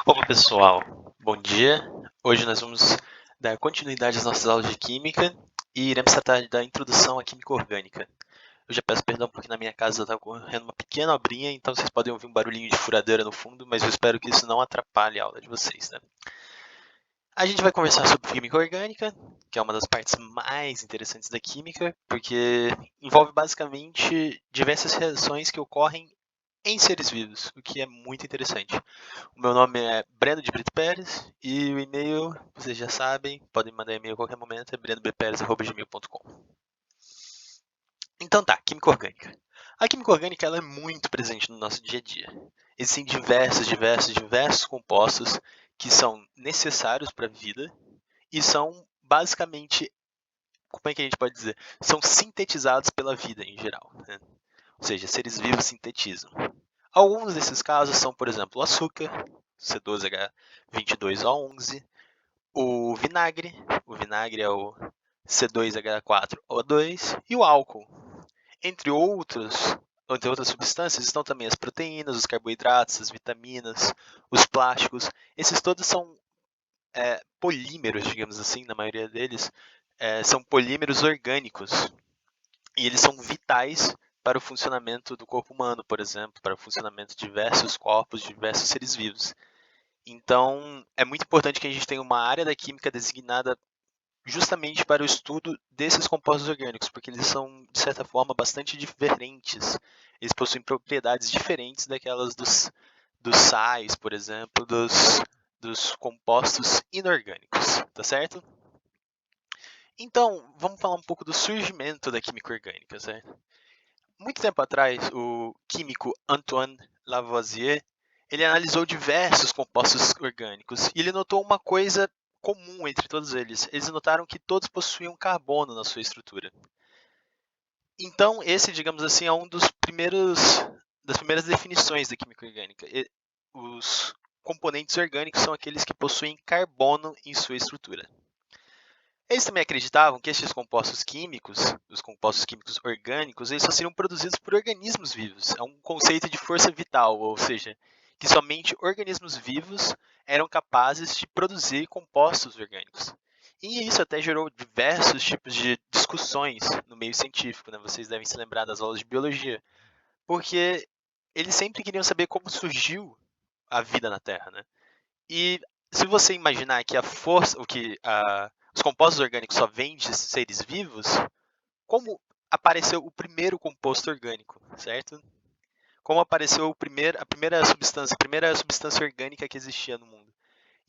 Opa pessoal, bom dia. Hoje nós vamos dar continuidade às nossas aulas de Química e iremos tratar da introdução à Química Orgânica. Eu já peço perdão porque na minha casa está ocorrendo uma pequena obrinha, então vocês podem ouvir um barulhinho de furadeira no fundo, mas eu espero que isso não atrapalhe a aula de vocês, né? A gente vai conversar sobre Química Orgânica, que é uma das partes mais interessantes da Química, porque envolve basicamente diversas reações que ocorrem em seres vivos, o que é muito interessante. O meu nome é Breno de Brito Pérez e o e-mail, vocês já sabem, podem mandar e-mail a qualquer momento, é brenobperez@gmail.com. Então tá, química orgânica. A química orgânica ela é muito presente no nosso dia a dia. Existem diversos compostos que são necessários para a vida e são basicamente, como é que a gente pode dizer? São sintetizados pela vida em geral, né? Ou seja, seres vivos sintetizam. Alguns desses casos são, por exemplo, o açúcar, C12H22O11, o vinagre é o C2H4O2, e o álcool. Entre outras substâncias estão também as proteínas, os carboidratos, as vitaminas, os plásticos. Esses todos são polímeros, digamos assim, na maioria deles, são polímeros orgânicos. E eles são vitais para o funcionamento do corpo humano, por exemplo, para o funcionamento de diversos corpos, de diversos seres vivos. Então, é muito importante que a gente tenha uma área da química designada justamente para o estudo desses compostos orgânicos, porque eles são, de certa forma, bastante diferentes. Eles possuem propriedades diferentes daquelas dos sais, por exemplo, dos compostos inorgânicos, tá certo? Então, vamos falar um pouco do surgimento da química orgânica, certo? Muito tempo atrás, o químico Antoine Lavoisier, ele analisou diversos compostos orgânicos e ele notou uma coisa comum entre todos eles. Eles notaram que todos possuíam carbono na sua estrutura. Então, esse, digamos assim, é um dos das primeiras definições da química orgânica. Os componentes orgânicos são aqueles que possuem carbono em sua estrutura. Eles também acreditavam que esses compostos químicos, os compostos químicos orgânicos, eles só seriam produzidos por organismos vivos. É um conceito de força vital, ou seja, que somente organismos vivos eram capazes de produzir compostos orgânicos. E isso até gerou diversos tipos de discussões no meio científico, né? Vocês devem se lembrar das aulas de biologia, porque eles sempre queriam saber como surgiu a vida na Terra, né? E se você imaginar que a força, os compostos orgânicos só vêm de seres vivos, como apareceu o primeiro composto orgânico, certo? Como apareceu a primeira substância orgânica que existia no mundo?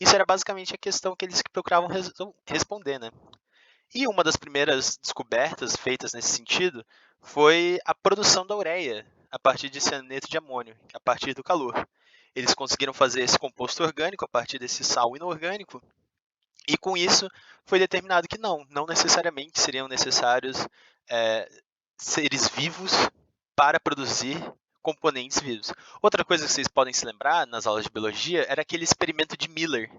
Isso era basicamente a questão que eles procuravam responder, né? E uma das primeiras descobertas feitas nesse sentido foi a produção da ureia a partir de cianeto de amônio, a partir do calor. Eles conseguiram fazer esse composto orgânico a partir desse sal inorgânico, e com isso foi determinado que não necessariamente seriam necessários é, seres vivos para produzir componentes vivos. Outra coisa que vocês podem se lembrar nas aulas de biologia era aquele experimento de Miller,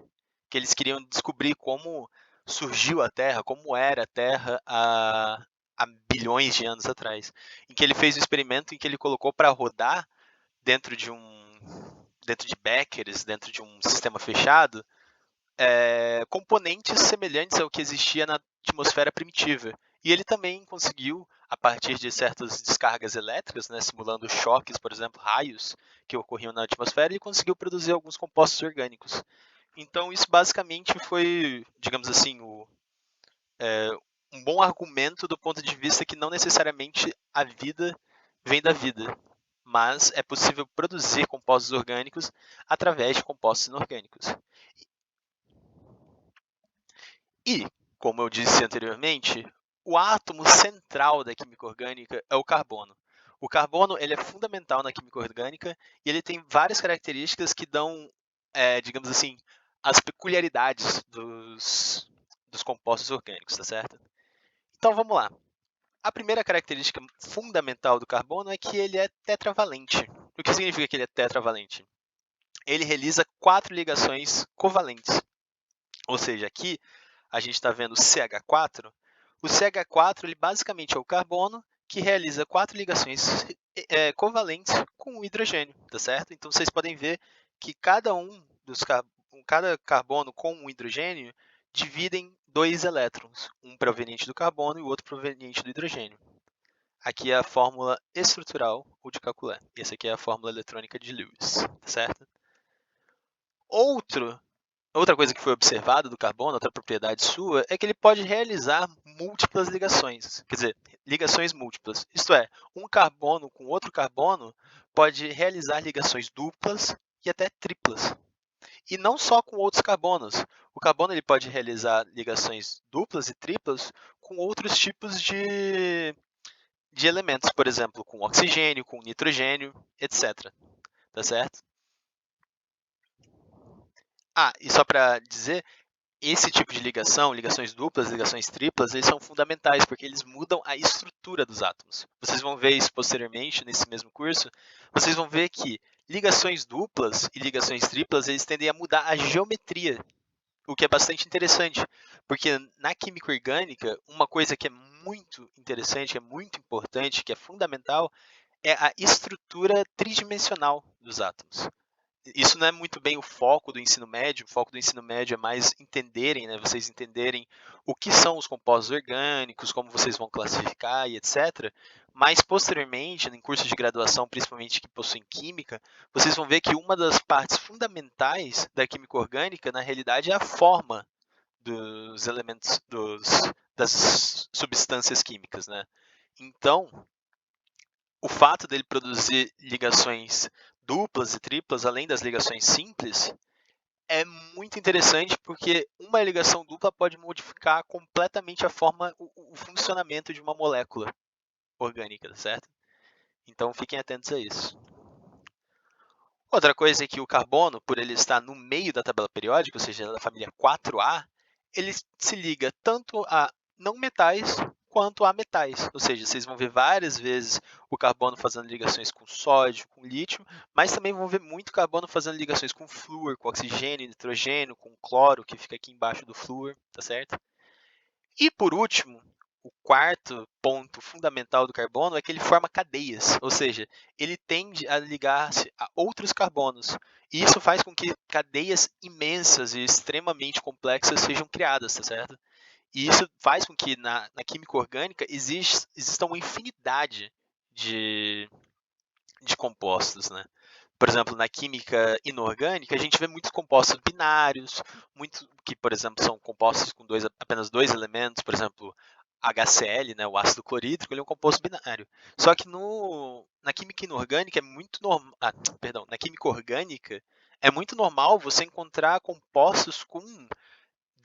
que eles queriam descobrir como surgiu a Terra, como era a Terra há bilhões de anos atrás, em que ele fez um experimento em que ele colocou para rodar dentro de Beckers, dentro de um sistema fechado, componentes semelhantes ao que existia na atmosfera primitiva. E ele também conseguiu, a partir de certas descargas elétricas, né, simulando choques, por exemplo, raios que ocorriam na atmosfera, ele conseguiu produzir alguns compostos orgânicos. Então, isso basicamente foi, digamos assim, um bom argumento do ponto de vista que não necessariamente a vida vem da vida, mas é possível produzir compostos orgânicos através de compostos inorgânicos. E, como eu disse anteriormente, o átomo central da química orgânica é o carbono. O carbono ele é fundamental na química orgânica e ele tem várias características que dão, digamos assim, as peculiaridades dos compostos orgânicos, tá certo? Então vamos lá. A primeira característica fundamental do carbono é que ele é tetravalente. O que significa que ele é tetravalente? Ele realiza 4 ligações covalentes. Ou seja, aqui a gente está vendo o CH4. O CH4 ele basicamente é o carbono que realiza 4 ligações covalentes com o hidrogênio, tá certo? Então vocês podem ver que cada um cada carbono com um hidrogênio dividem 2 elétrons, um proveniente do carbono e o outro proveniente do hidrogênio. Aqui é a fórmula estrutural ou de Caculé. E essa aqui é a fórmula eletrônica de Lewis, certo? Outra coisa que foi observada do carbono, outra propriedade sua, é que ele pode realizar múltiplas ligações, quer dizer, ligações múltiplas. Isto é, um carbono com outro carbono pode realizar ligações duplas e até triplas. E não só com outros carbonos. O carbono ele pode realizar ligações duplas e triplas com outros tipos de elementos, por exemplo, com oxigênio, com nitrogênio, etc. Tá certo? E só para dizer, esse tipo de ligação, ligações duplas, ligações triplas, eles são fundamentais, porque eles mudam a estrutura dos átomos. Vocês vão ver isso posteriormente, nesse mesmo curso. Vocês vão ver que ligações duplas e ligações triplas, eles tendem a mudar a geometria, o que é bastante interessante, porque na química orgânica, uma coisa que é muito interessante, é muito importante, que é fundamental, é a estrutura tridimensional dos átomos. Isso não é muito bem o foco do ensino médio. O foco do ensino médio é mais entenderem, né, vocês entenderem o que são os compostos orgânicos, como vocês vão classificar e etc. Mas, posteriormente, em cursos de graduação, principalmente que possuem química, vocês vão ver que uma das partes fundamentais da química orgânica, na realidade, é a forma dos elementos, das substâncias químicas, né? Então, o fato dele produzir ligações duplas e triplas, além das ligações simples, é muito interessante porque uma ligação dupla pode modificar completamente a forma, o funcionamento de uma molécula orgânica, certo? Então fiquem atentos a isso. Outra coisa é que o carbono, por ele estar no meio da tabela periódica, ou seja, da família 4A, ele se liga tanto a não metais quanto a metais. Ou seja, vocês vão ver várias vezes o carbono fazendo ligações com sódio, com lítio, mas também vão ver muito carbono fazendo ligações com flúor, com oxigênio, nitrogênio, com cloro, que fica aqui embaixo do flúor, tá certo? E por último, o quarto ponto fundamental do carbono é que ele forma cadeias, ou seja, ele tende a ligar-se a outros carbonos. E isso faz com que cadeias imensas e extremamente complexas sejam criadas, tá certo? E isso faz com que na química orgânica exista uma infinidade de compostos, né? Por exemplo, na química inorgânica, a gente vê muitos compostos binários, que, por exemplo, são compostos com apenas dois elementos, por exemplo, HCl, né, o ácido clorídrico, ele é um composto binário. Só que na química inorgânica é muito normal, na química orgânica é muito normal você encontrar compostos com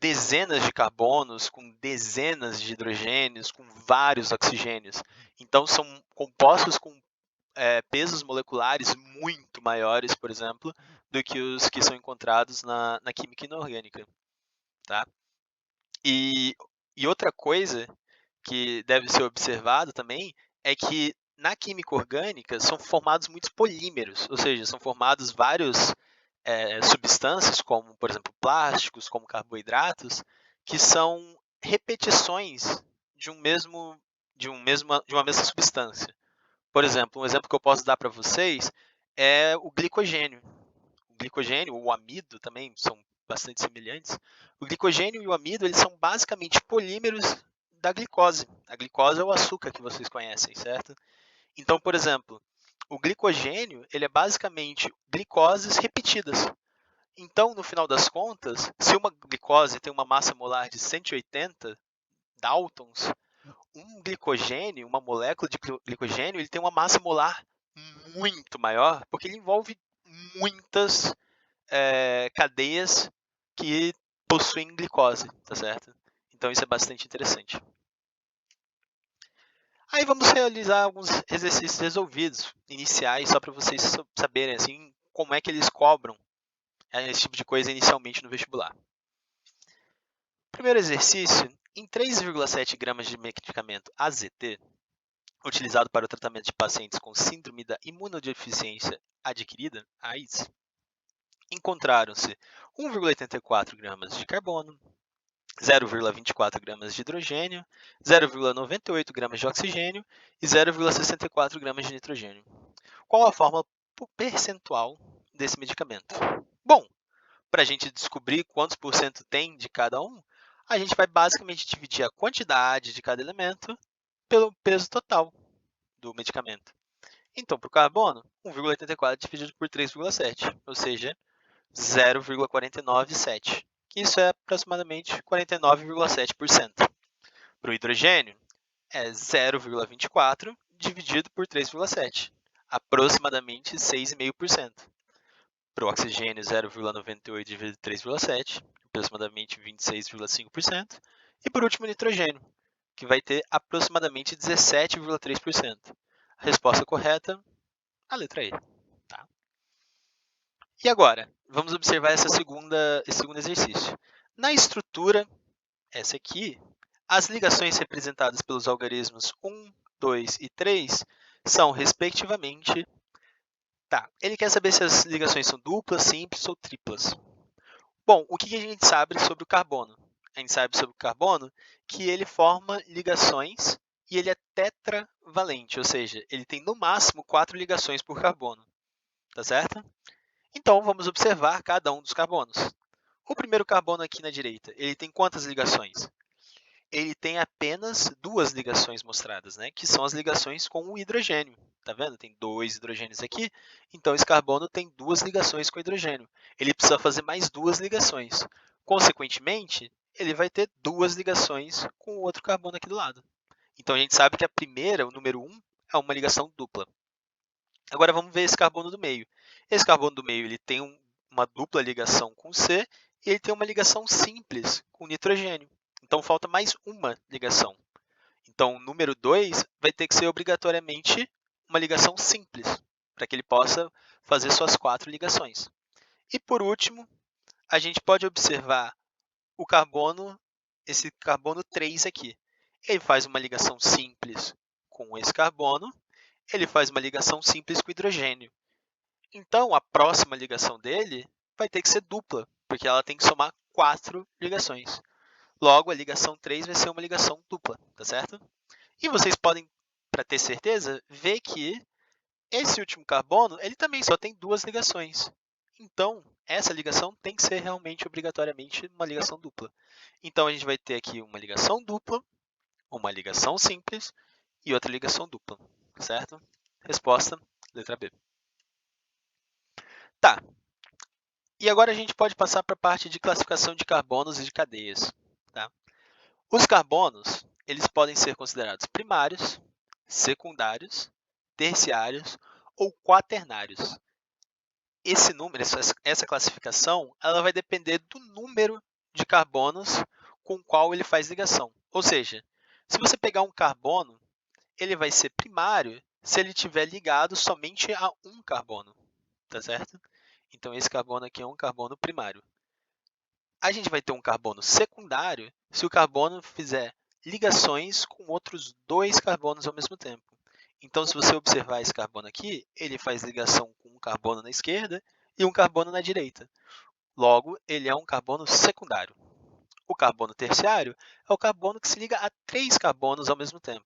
dezenas de carbonos, com dezenas de hidrogênios, com vários oxigênios. Então são compostos com pesos moleculares muito maiores, por exemplo, do que os que são encontrados na química inorgânica. Tá? E outra coisa que deve ser observado também é que na química orgânica são formados muitos polímeros, ou seja, são formados várias substâncias, como, por exemplo, plásticos, como carboidratos, que são repetições de uma mesma substância. Por exemplo, um exemplo que eu posso dar para vocês é o glicogênio. O glicogênio, ou o amido também, são bastante semelhantes. O glicogênio e o amido, eles são basicamente polímeros da glicose. A glicose é o açúcar que vocês conhecem, certo? Então, por exemplo, o glicogênio, ele é basicamente glicoses repetidas. Então, no final das contas, se uma glicose tem uma massa molar de 180 Daltons, um glicogênio, uma molécula de glicogênio, ele tem uma massa molar muito maior, porque ele envolve muitas cadeias que possuem glicose, tá certo? Então isso é bastante interessante. Aí vamos realizar alguns exercícios resolvidos, iniciais, só para vocês saberem assim, como é que eles cobram esse tipo de coisa inicialmente no vestibular. Primeiro exercício, em 3,7 gramas de medicamento AZT, utilizado para o tratamento de pacientes com síndrome da imunodeficiência adquirida, AIDS, encontraram-se 1,84 gramas de carbono, 0,24 gramas de hidrogênio, 0,98 gramas de oxigênio e 0,64 gramas de nitrogênio. Qual a fórmula percentual desse medicamento? Bom, para a gente descobrir quantos por cento tem de cada um, a gente vai basicamente dividir a quantidade de cada elemento pelo peso total do medicamento. Então, para o carbono, 1,84 dividido por 3,7, ou seja, 0,497, que isso é aproximadamente 49,7%. Para o hidrogênio, é 0,24 dividido por 3,7, aproximadamente 6,5%. Para o oxigênio, 0,98 dividido por 3,7, aproximadamente 26,5%. E por último, o nitrogênio, que vai ter aproximadamente 17,3%. A resposta correta, a letra E. Tá? E agora, vamos observar esse segundo exercício. Na estrutura, essa aqui, as ligações representadas pelos algarismos 1, 2 e 3 são, respectivamente... Tá, ele quer saber se as ligações são duplas, simples ou triplas. Bom, o que a gente sabe sobre o carbono? A gente sabe sobre o carbono que ele forma ligações e ele é tetravalente, ou seja, ele tem no máximo 4 ligações por carbono, tá certo? Então, vamos observar cada um dos carbonos. O primeiro carbono aqui na direita, ele tem quantas ligações? Ele tem apenas 2 ligações mostradas, né? Que são as ligações com o hidrogênio. Tá vendo? Tem 2 hidrogênios aqui, então esse carbono tem 2 ligações com o hidrogênio. Ele precisa fazer mais 2 ligações. Consequentemente, ele vai ter 2 ligações com o outro carbono aqui do lado. Então, a gente sabe que a primeira, o número 1, é uma ligação dupla. Agora, vamos ver esse carbono do meio. Esse carbono do meio ele tem uma dupla ligação com C e ele tem uma ligação simples com o nitrogênio. Então, falta mais uma ligação. Então, o número 2 vai ter que ser obrigatoriamente uma ligação simples, para que ele possa fazer suas 4 ligações. E, por último, a gente pode observar o carbono, esse carbono 3 aqui. Ele faz uma ligação simples com esse carbono, ele faz uma ligação simples com o hidrogênio. Então, a próxima ligação dele vai ter que ser dupla, porque ela tem que somar 4 ligações. Logo, a ligação 3 vai ser uma ligação dupla, tá certo? E vocês podem, para ter certeza, ver que esse último carbono ele também só tem 2 ligações. Então, essa ligação tem que ser realmente, obrigatoriamente, uma ligação dupla. Então, a gente vai ter aqui uma ligação dupla, uma ligação simples e outra ligação dupla, certo? Resposta, letra B. Tá. E agora a gente pode passar para a parte de classificação de carbonos e de cadeias. Tá? Os carbonos eles podem ser considerados primários, secundários, terciários ou quaternários. Esse número, essa classificação, ela vai depender do número de carbonos com o qual ele faz ligação. Ou seja, se você pegar um carbono, ele vai ser primário se ele estiver ligado somente a um carbono, tá certo? Então, esse carbono aqui é um carbono primário. A gente vai ter um carbono secundário se o carbono fizer ligações com outros 2 carbonos ao mesmo tempo. Então, se você observar esse carbono aqui, ele faz ligação com um carbono na esquerda e um carbono na direita. Logo, ele é um carbono secundário. O carbono terciário é o carbono que se liga a 3 carbonos ao mesmo tempo.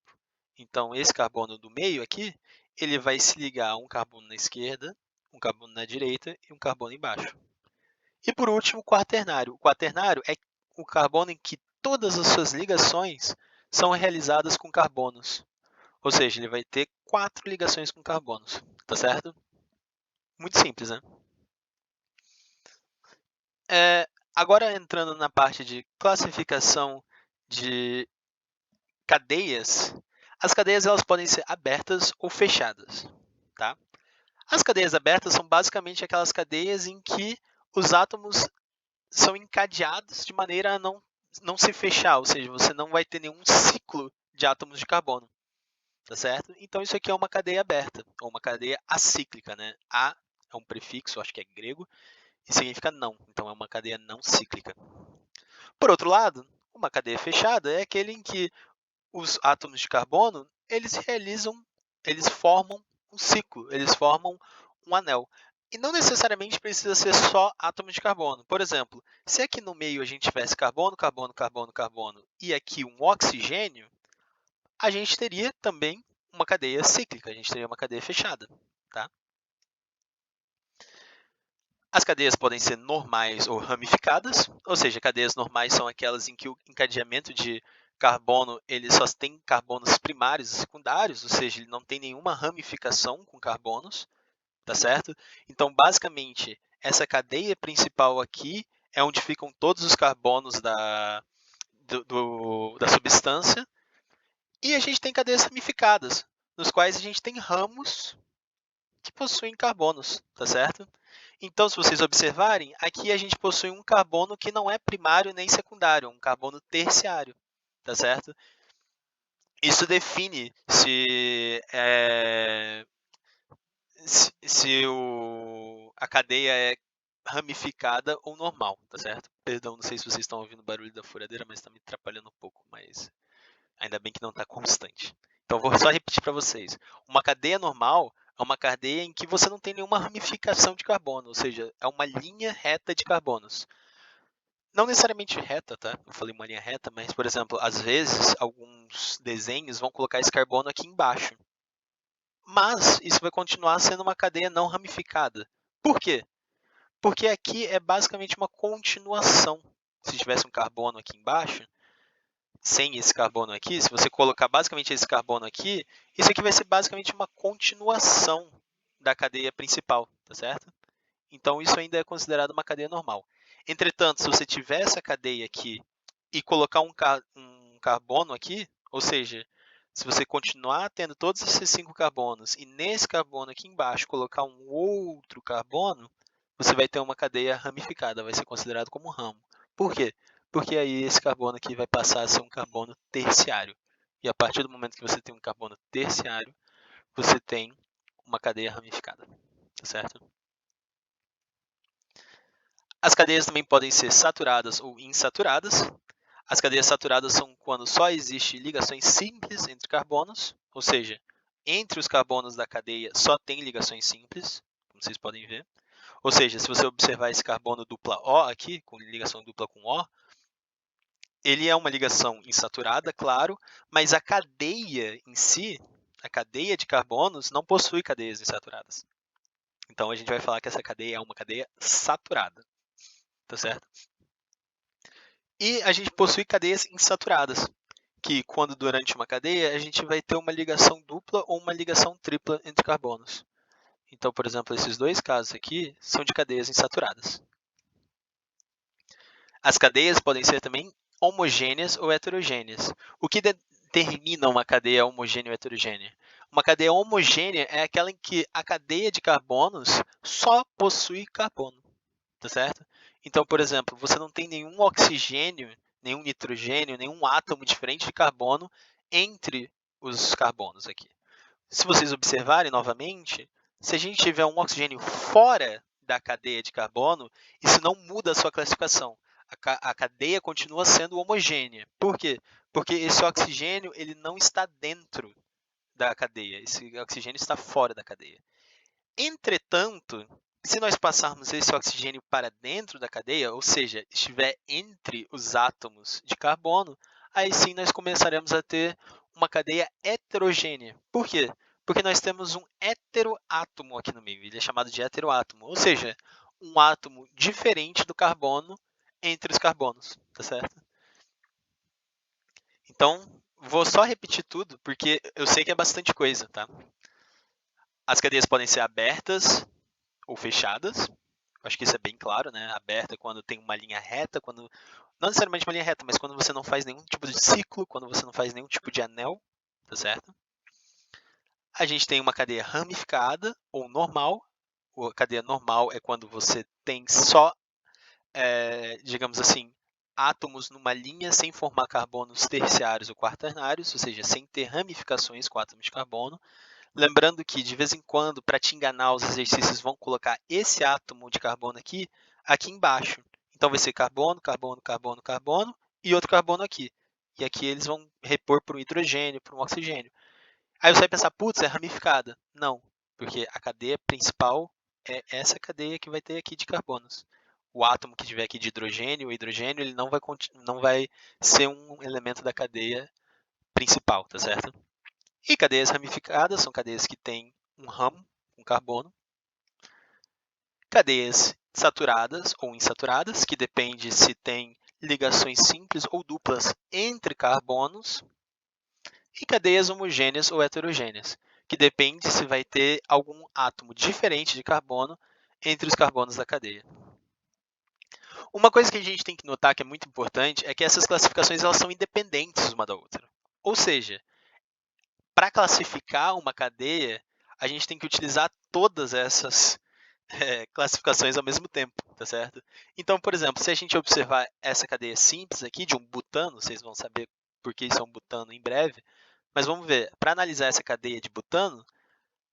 Então, esse carbono do meio aqui, ele vai se ligar a um carbono na esquerda, um carbono na direita e um carbono embaixo. E, por último, o quaternário. O quaternário é o carbono em que todas as suas ligações são realizadas com carbonos. Ou seja, ele vai ter 4 ligações com carbonos, tá certo? Muito simples, né? Agora, entrando na parte de classificação de cadeias, as cadeias elas podem ser abertas ou fechadas. Tá? As cadeias abertas são basicamente aquelas cadeias em que os átomos são encadeados de maneira a não se fechar, ou seja, você não vai ter nenhum ciclo de átomos de carbono. Tá certo? Então, isso aqui é uma cadeia aberta, ou uma cadeia acíclica. Né? A é um prefixo, acho que é grego, e significa não. Então, é uma cadeia não cíclica. Por outro lado, uma cadeia fechada é aquele em que os átomos de carbono eles formam um ciclo, eles formam um anel. E não necessariamente precisa ser só átomos de carbono. Por exemplo, se aqui no meio a gente tivesse carbono, carbono, carbono, carbono e aqui um oxigênio, a gente teria também uma cadeia cíclica, a gente teria uma cadeia fechada. Tá? As cadeias podem ser normais ou ramificadas, ou seja, cadeias normais são aquelas em que o encadeamento de carbono ele só tem carbonos primários e secundários, ou seja, ele não tem nenhuma ramificação com carbonos, tá certo? Então, basicamente, essa cadeia principal aqui é onde ficam todos os carbonos da substância, e a gente tem cadeias ramificadas, nos quais a gente tem ramos que possuem carbonos, tá certo? Então, se vocês observarem, aqui a gente possui um carbono que não é primário nem secundário, um carbono terciário, tá certo? Isso define se a cadeia é ramificada ou normal, tá certo? Perdão, não sei se vocês estão ouvindo o barulho da furadeira, mas está me atrapalhando um pouco, mas ainda bem que não está constante. Então, vou só repetir para vocês. Uma cadeia normal é uma cadeia em que você não tem nenhuma ramificação de carbono, ou seja, é uma linha reta de carbonos. Não necessariamente reta, tá? Eu falei uma linha reta, mas, por exemplo, às vezes, alguns desenhos vão colocar esse carbono aqui embaixo. Mas isso vai continuar sendo uma cadeia não ramificada. Por quê? Porque aqui é basicamente uma continuação. Se tivesse um carbono aqui embaixo, sem esse carbono aqui, se você colocar basicamente esse carbono aqui, isso aqui vai ser basicamente uma continuação da cadeia principal, tá certo? Então, isso ainda é considerado uma cadeia normal. Entretanto, se você tiver essa cadeia aqui e colocar um carbono aqui, ou seja, se você continuar tendo todos esses 5 carbonos e nesse carbono aqui embaixo colocar um outro carbono, você vai ter uma cadeia ramificada, vai ser considerado como um ramo. Por quê? Porque aí esse carbono aqui vai passar a ser um carbono terciário. E a partir do momento que você tem um carbono terciário, você tem uma cadeia ramificada, tá certo? As cadeias também podem ser saturadas ou insaturadas. As cadeias saturadas são quando só existe ligações simples entre carbonos, ou seja, entre os carbonos da cadeia só tem ligações simples, como vocês podem ver. Ou seja, se você observar esse carbono dupla O aqui, com ligação dupla com O, ele é uma ligação insaturada, claro, mas a cadeia em si, a cadeia de carbonos, não possui cadeias insaturadas. Então a gente vai falar que essa cadeia é uma cadeia saturada, tá certo? E a gente possui cadeias insaturadas, que quando durante uma cadeia a gente vai ter uma ligação dupla ou uma ligação tripla entre carbonos. Então, por exemplo, esses dois casos aqui são de cadeias insaturadas. As cadeias podem ser também homogêneas ou heterogêneas. O que determina uma cadeia homogênea ou heterogênea? Uma cadeia homogênea é aquela em que a cadeia de carbonos só possui carbono, tá certo? Então, por exemplo, você não tem nenhum oxigênio, nenhum nitrogênio, nenhum átomo diferente de carbono entre os carbonos aqui. Se vocês observarem novamente, se a gente tiver um oxigênio fora da cadeia de carbono, isso não muda a sua classificação. A cadeia continua sendo homogênea. Por quê? Porque esse oxigênio ele não está dentro da cadeia, esse oxigênio está fora da cadeia. Entretanto, se nós passarmos esse oxigênio para dentro da cadeia, ou seja, estiver entre os átomos de carbono, aí sim nós começaremos a ter uma cadeia heterogênea. Por quê? Porque nós temos um heteroátomo aqui no meio, ele é chamado de heteroátomo, ou seja, um átomo diferente do carbono entre os carbonos, tá certo? Então, vou só repetir tudo, porque eu sei que é bastante coisa, tá? As cadeias podem ser abertas ou fechadas. Acho que isso é bem claro, né? Aberta quando tem uma linha reta, quando não necessariamente uma linha reta, mas quando você não faz nenhum tipo de ciclo, quando você não faz nenhum tipo de anel, tá certo? A gente tem uma cadeia ramificada ou normal. A cadeia normal é quando você tem só, digamos assim, átomos numa linha sem formar carbonos terciários ou quaternários, ou seja, sem ter ramificações com átomos de carbono. Lembrando que, de vez em quando, para te enganar, os exercícios vão colocar esse átomo de carbono aqui embaixo. Então, vai ser carbono, carbono, carbono, carbono e outro carbono aqui. E aqui eles vão repor por um hidrogênio, por um oxigênio. Aí você vai pensar, putz, é ramificada. Não, porque a cadeia principal é essa cadeia que vai ter aqui de carbonos. O átomo que tiver aqui de hidrogênio, o hidrogênio, ele não vai ser um elemento da cadeia principal, tá certo? E cadeias ramificadas são cadeias que têm um ramo, um carbono. Cadeias saturadas ou insaturadas, que depende se tem ligações simples ou duplas entre carbonos, e cadeias homogêneas ou heterogêneas, que depende se vai ter algum átomo diferente de carbono entre os carbonos da cadeia. Uma coisa que a gente tem que notar que é muito importante é que essas classificações elas são independentes uma da outra. Ou seja, para classificar uma cadeia, a gente tem que utilizar todas essas classificações ao mesmo tempo, tá certo? Então, por exemplo, se a gente observar essa cadeia simples aqui de um butano, vocês vão saber por que isso é um butano em breve, mas vamos ver, para analisar essa cadeia de butano,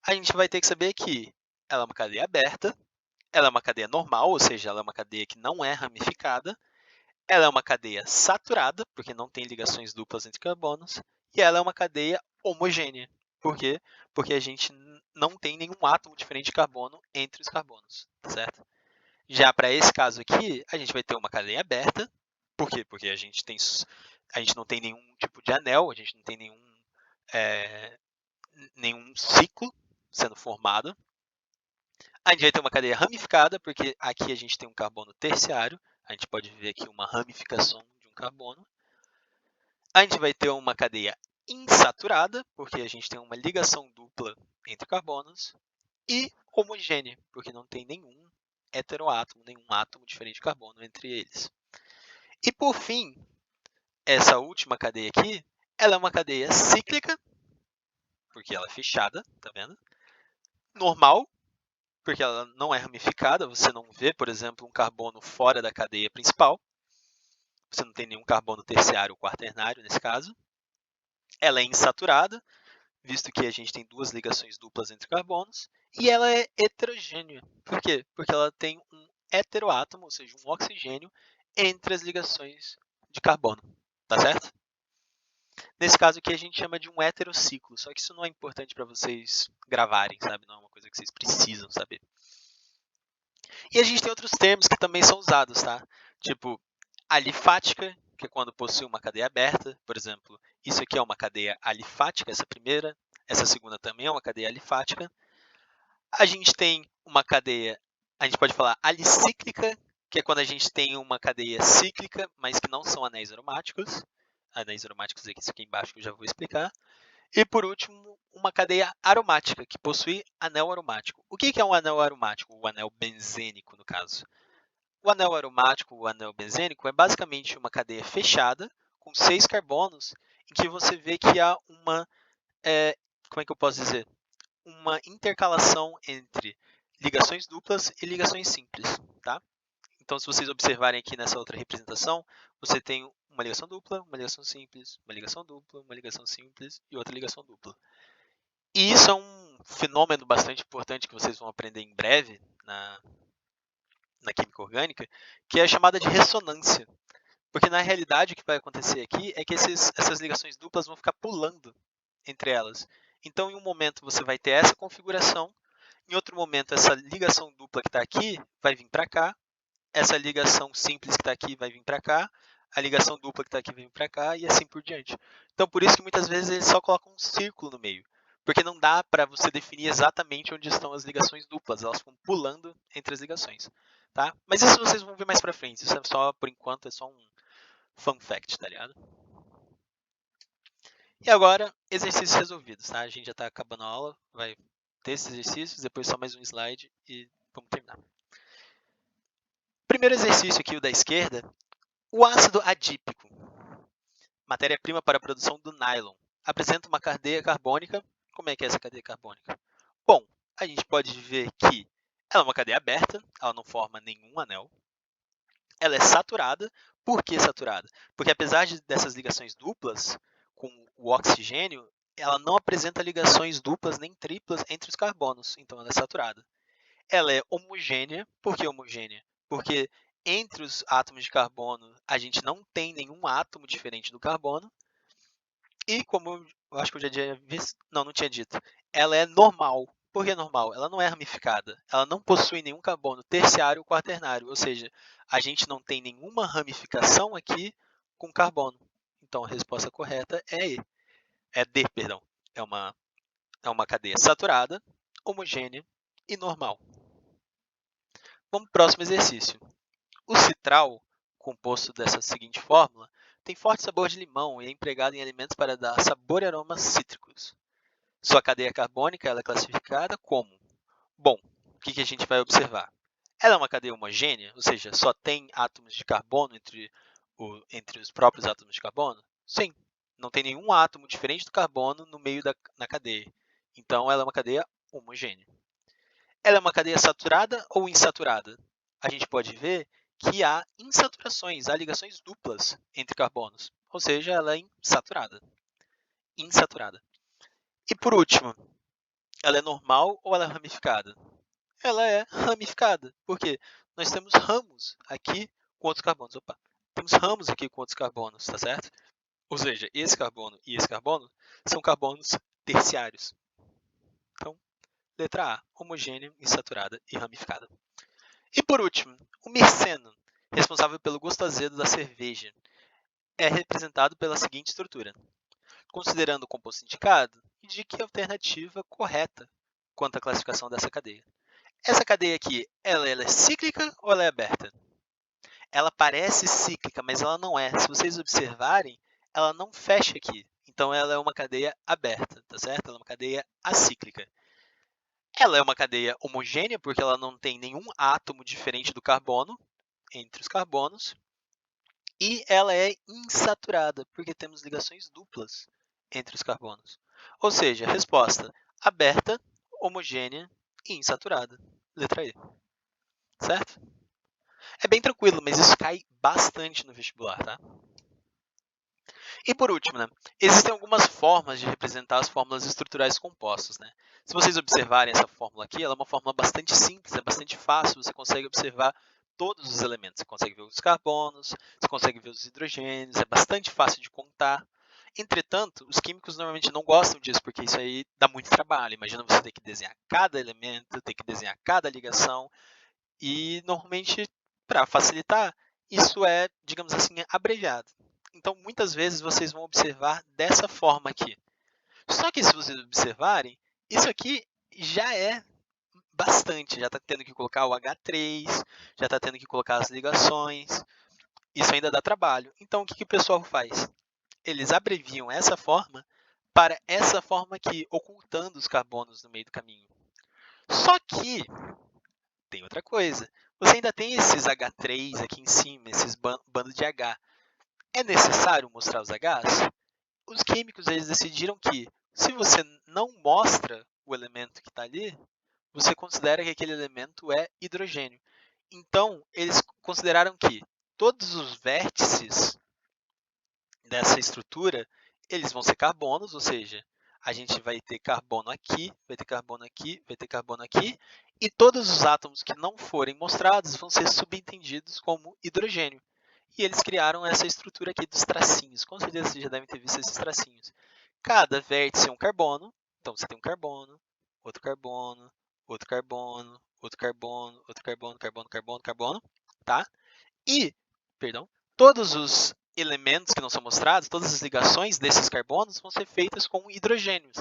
a gente vai ter que saber que ela é uma cadeia aberta, ela é uma cadeia normal, ou seja, ela é uma cadeia que não é ramificada, ela é uma cadeia saturada, porque não tem ligações duplas entre carbonos, e ela é uma cadeia homogênea. Por quê? Porque a gente não tem nenhum átomo diferente de carbono entre os carbonos, certo? Já para esse caso aqui, a gente vai ter uma cadeia aberta. Por quê? Porque a gente não tem nenhum tipo de anel, a gente não tem nenhum ciclo sendo formado. A gente vai ter uma cadeia ramificada, porque aqui a gente tem um carbono terciário. A gente pode ver aqui uma ramificação de um carbono. A gente vai ter uma cadeia insaturada, porque a gente tem uma ligação dupla entre carbonos. E homogênea, porque não tem nenhum heteroátomo, nenhum átomo diferente de carbono entre eles. E por fim, essa última cadeia aqui, ela é uma cadeia cíclica, porque ela é fechada, tá vendo? Normal, porque ela não é ramificada, você não vê, por exemplo, um carbono fora da cadeia principal. Você não tem nenhum carbono terciário ou quaternário nesse caso. Ela é insaturada, visto que a gente tem duas ligações duplas entre carbonos. E ela é heterogênea. Por quê? Porque ela tem um heteroátomo, ou seja, um oxigênio, entre as ligações de carbono. Tá certo? Nesse caso aqui a gente chama de um heterociclo, só que isso não é importante para vocês gravarem, sabe? Não é uma coisa que vocês precisam saber. E a gente tem outros termos que também são usados, tá? Tipo, alifática, que é quando possui uma cadeia aberta. Por exemplo, isso aqui é uma cadeia alifática, essa primeira. Essa segunda também é uma cadeia alifática. A gente tem uma cadeia, a gente pode falar alicíclica, que é quando a gente tem uma cadeia cíclica, mas que não são anéis aromáticos. Anéis aromáticos aqui, isso aqui embaixo que eu já vou explicar. E por último, uma cadeia aromática, que possui anel aromático. O que é um anel aromático? O anel benzênico, no caso. O anel aromático, o anel benzênico, é basicamente uma cadeia fechada, com 6 carbonos, em que você vê que há uma, como é que eu posso dizer? Uma intercalação entre ligações duplas e ligações simples, tá? Então, se vocês observarem aqui nessa outra representação, você tem uma ligação dupla, uma ligação simples, uma ligação dupla, uma ligação simples e outra ligação dupla. E isso é um fenômeno bastante importante que vocês vão aprender em breve na química orgânica, que é a chamada de ressonância. Porque na realidade o que vai acontecer aqui é que essas ligações duplas vão ficar pulando entre elas. Então, em um momento você vai ter essa configuração, em outro momento essa ligação dupla que está aqui vai vir para cá, essa ligação simples que está aqui vai vir para cá, a ligação dupla que está aqui vai vir para cá e assim por diante. Então, por isso que muitas vezes eles só colocam um círculo no meio, porque não dá para você definir exatamente onde estão as ligações duplas, elas ficam pulando entre as ligações. Tá? Mas isso vocês vão ver mais para frente, isso é só, por enquanto, é só um fun fact, tá ligado? E agora, exercícios resolvidos, tá? A gente já está acabando a aula, vai ter esses exercícios, depois só mais um slide e vamos terminar. Primeiro exercício aqui, o da esquerda, o ácido adípico, matéria-prima para a produção do nylon, apresenta uma cadeia carbônica. Como é que é essa cadeia carbônica? Bom, a gente pode ver que ela é uma cadeia aberta, ela não forma nenhum anel. Ela é saturada. Por que saturada? Porque apesar dessas ligações duplas com o oxigênio, ela não apresenta ligações duplas nem triplas entre os carbonos, então ela é saturada. Ela é homogênea. Por que homogênea? Porque entre os átomos de carbono, a gente não tem nenhum átomo diferente do carbono. E como eu acho que eu já tinha visto, não tinha dito, ela é normal. Por que normal? Ela não é ramificada. Ela não possui nenhum carbono terciário ou quaternário, ou seja, a gente não tem nenhuma ramificação aqui com carbono. Então a resposta correta é E. É D, perdão. É uma cadeia saturada, homogênea e normal. Vamos para o próximo exercício. O citral, composto dessa seguinte fórmula, tem forte sabor de limão e é empregado em alimentos para dar sabor e aromas cítricos. Sua cadeia carbônica ela é classificada como? Bom, o que a gente vai observar? Ela é uma cadeia homogênea, ou seja, só tem átomos de carbono entre os próprios átomos de carbono? Sim, não tem nenhum átomo diferente do carbono no meio na cadeia. Então, ela é uma cadeia homogênea. Ela é uma cadeia saturada ou insaturada? A gente pode ver que há insaturações, há ligações duplas entre carbonos, ou seja, ela é insaturada. E por último, ela é normal ou ela é ramificada? Ela é ramificada. Por quê? Nós temos ramos aqui com outros carbonos. Opa, temos ramos aqui com outros carbonos, tá certo? Ou seja, esse carbono e esse carbono são carbonos terciários. Então, letra A, homogênea, insaturada e ramificada. E por último, o merceno, responsável pelo gosto azedo da cerveja, é representado pela seguinte estrutura. Considerando o composto indicado, indique a alternativa correta quanto à classificação dessa cadeia. Essa cadeia aqui, ela é cíclica ou ela é aberta? Ela parece cíclica, mas ela não é. Se vocês observarem, ela não fecha aqui. Então, ela é uma cadeia aberta, tá certo? Ela é uma cadeia acíclica. Ela é uma cadeia homogênea, porque ela não tem nenhum átomo diferente do carbono entre os carbonos. E ela é insaturada, porque temos ligações duplas entre os carbonos. Ou seja, resposta aberta, homogênea e insaturada. Letra E. Certo? É bem tranquilo, mas isso cai bastante no vestibular, tá? E por último, né, existem algumas formas de representar as fórmulas estruturais compostos. Né? Se vocês observarem essa fórmula aqui, ela é uma fórmula bastante simples, é bastante fácil, você consegue observar todos os elementos. Você consegue ver os carbonos, você consegue ver os hidrogênios, é bastante fácil de contar. Entretanto, os químicos normalmente não gostam disso, porque isso aí dá muito trabalho. Imagina você ter que desenhar cada elemento, ter que desenhar cada ligação, e normalmente, para facilitar, isso é, digamos assim, abreviado. Então, muitas vezes vocês vão observar dessa forma aqui. Só que se vocês observarem, isso aqui já é bastante. Já está tendo que colocar o H3, já está tendo que colocar as ligações. Isso ainda dá trabalho. Então, o que o pessoal faz? Eles abreviam essa forma para essa forma aqui, ocultando os carbonos no meio do caminho. Só que tem outra coisa. Você ainda tem esses H3 aqui em cima, esses bandos de H. É necessário mostrar os Hs? Os químicos eles decidiram que, se você não mostra o elemento que está ali, você considera que aquele elemento é hidrogênio. Então, eles consideraram que todos os vértices dessa estrutura, eles vão ser carbonos, ou seja, a gente vai ter carbono aqui, vai ter carbono aqui, vai ter carbono aqui, e todos os átomos que não forem mostrados vão ser subentendidos como hidrogênio. E eles criaram essa estrutura aqui dos tracinhos. Com certeza vocês já devem ter visto esses tracinhos. Cada vértice é um carbono, então você tem um carbono, outro carbono, outro carbono, outro carbono, outro carbono, carbono, carbono, carbono, tá? E, perdão, todos os elementos que não são mostrados, todas as ligações desses carbonos vão ser feitas com hidrogênios.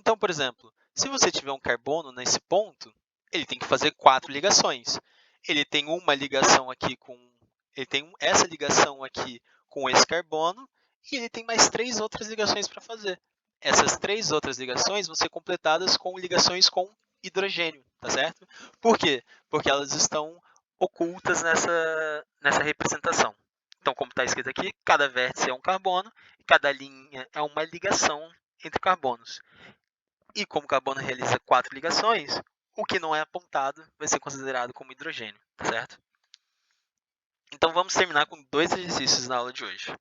Então, por exemplo, se você tiver um carbono nesse ponto, ele tem que fazer 4 ligações. Ele tem uma ligação aqui com... Ele tem essa ligação aqui com esse carbono e ele tem mais 3 outras ligações para fazer. Essas 3 outras ligações vão ser completadas com ligações com hidrogênio, tá certo? Por quê? Porque elas estão ocultas nessa representação. Então, como está escrito aqui, cada vértice é um carbono, e cada linha é uma ligação entre carbonos. E como o carbono realiza 4 ligações, o que não é apontado vai ser considerado como hidrogênio, tá certo? Então, vamos terminar com 2 exercícios na aula de hoje.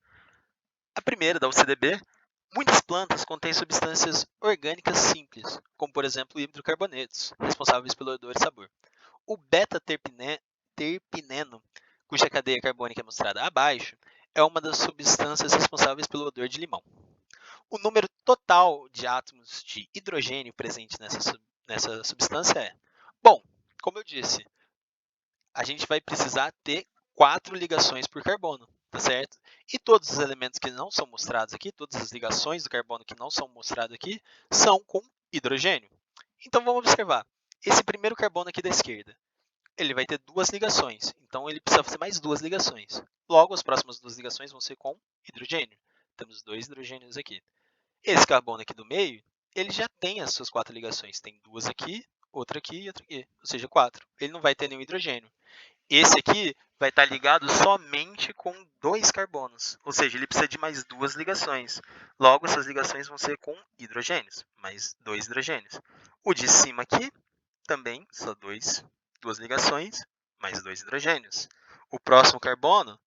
A primeira, da UCDB, muitas plantas contêm substâncias orgânicas simples, como, por exemplo, hidrocarbonetos, responsáveis pelo odor e sabor. O beta-terpineno, cuja cadeia carbônica é mostrada abaixo, é uma das substâncias responsáveis pelo odor de limão. O número total de átomos de hidrogênio presente nessa substância é... Bom, como eu disse, a gente vai precisar ter 4 ligações por carbono, tá certo? E todos os elementos que não são mostrados aqui, todas as ligações do carbono que não são mostradas aqui, são com hidrogênio. Então, vamos observar. Esse primeiro carbono aqui da esquerda, ele vai ter duas ligações. Então, ele precisa fazer mais duas ligações. Logo, as próximas duas ligações vão ser com hidrogênio. Temos 2 hidrogênios aqui. Esse carbono aqui do meio, ele já tem as suas 4 ligações. Tem duas aqui, outra aqui e outra aqui. Ou seja, 4. Ele não vai ter nenhum hidrogênio. Esse aqui vai estar ligado somente com 2 carbonos. Ou seja, ele precisa de mais duas ligações. Logo, essas ligações vão ser com hidrogênios. Mais 2 hidrogênios. O de cima aqui também só duas ligações, mais 2 hidrogênios. O próximo carbono,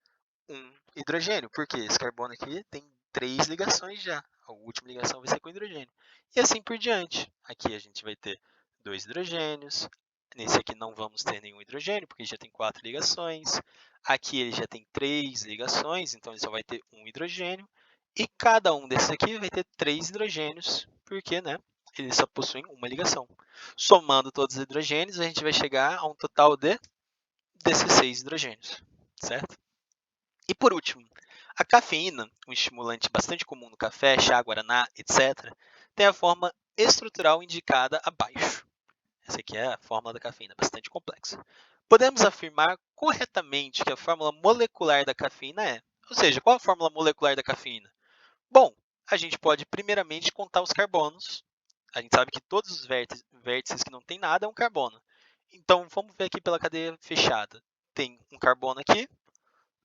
um hidrogênio, porque esse carbono aqui tem 3 ligações já. A última ligação vai ser com hidrogênio. E assim por diante. Aqui a gente vai ter 2 hidrogênios. Nesse aqui não vamos ter nenhum hidrogênio, porque já tem 4 ligações. Aqui ele já tem 3 ligações, então ele só vai ter um hidrogênio. E cada um desses aqui vai ter 3 hidrogênios, porque eles só possuem uma ligação. Somando todos os hidrogênios, a gente vai chegar a um total de 16 hidrogênios, certo? E por último, a cafeína, um estimulante bastante comum no café, chá, guaraná, etc., tem a forma estrutural indicada abaixo. Essa aqui é a fórmula da cafeína, bastante complexa. Podemos afirmar corretamente que a fórmula molecular da cafeína é, ou seja, qual a fórmula molecular da cafeína? Bom, a gente pode primeiramente contar os carbonos. A gente sabe que todos os vértices que não tem nada é um carbono. Então, vamos ver aqui pela cadeia fechada. Tem um carbono aqui,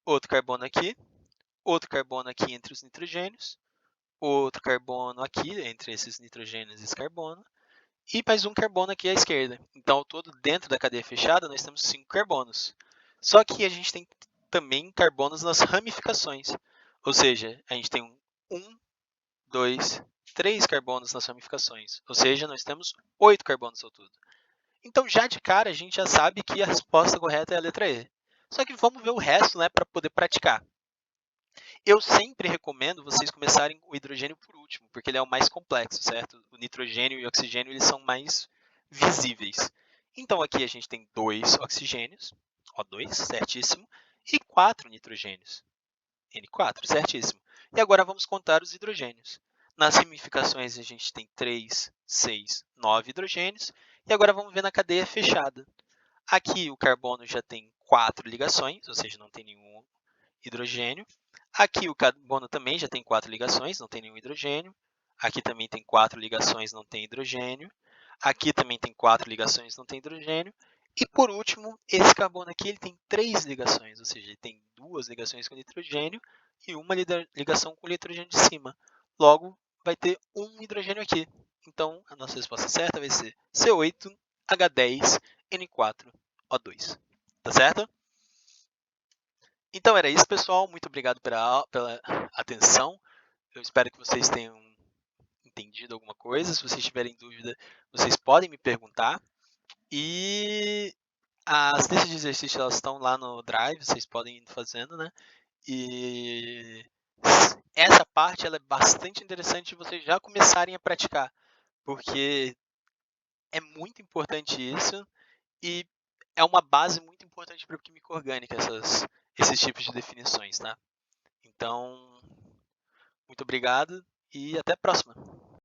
outro carbono aqui entre os nitrogênios, outro carbono aqui entre esses nitrogênios e esse carbono, e mais um carbono aqui à esquerda. Então, ao todo, dentro da cadeia fechada, nós temos 5 carbonos. Só que a gente tem também carbonos nas ramificações. Ou seja, a gente tem 1, 2, 3 carbonos nas ramificações. Ou seja, nós temos 8 carbonos ao todo. Então, já de cara, a gente já sabe que a resposta correta é a letra E. Só que vamos ver o resto, para poder praticar. Eu sempre recomendo vocês começarem o hidrogênio por último, porque ele é o mais complexo, certo? O nitrogênio e o oxigênio eles são mais visíveis. Então, aqui a gente tem 2 oxigênios, O2, certíssimo, e 4 nitrogênios, N4, certíssimo. E agora vamos contar os hidrogênios. Nas ramificações, a gente tem 3, 6, 9 hidrogênios. E agora vamos ver na cadeia fechada. Aqui o carbono já tem 4 ligações, ou seja, não tem nenhum hidrogênio. Aqui o carbono também já tem 4 ligações, não tem nenhum hidrogênio. Aqui também tem 4 ligações, não tem hidrogênio. Aqui também tem 4 ligações, não tem hidrogênio. E por último, esse carbono aqui ele tem 3 ligações, ou seja, ele tem 2 ligações com nitrogênio e uma ligação com o nitrogênio de cima. Logo, vai ter um hidrogênio aqui. Então, a nossa resposta certa vai ser C8H10N4O2. Tá certo? Então era isso, pessoal. Muito obrigado pela atenção. Eu espero que vocês tenham entendido alguma coisa. Se vocês tiverem dúvida, vocês podem me perguntar. E as listas de exercícios elas estão lá no Drive, vocês podem ir fazendo, E essa parte ela é bastante interessante de vocês já começarem a praticar, porque é muito importante isso e é uma base muito importante para a química orgânica, esses tipos de definições, tá? Então, muito obrigado e até a próxima.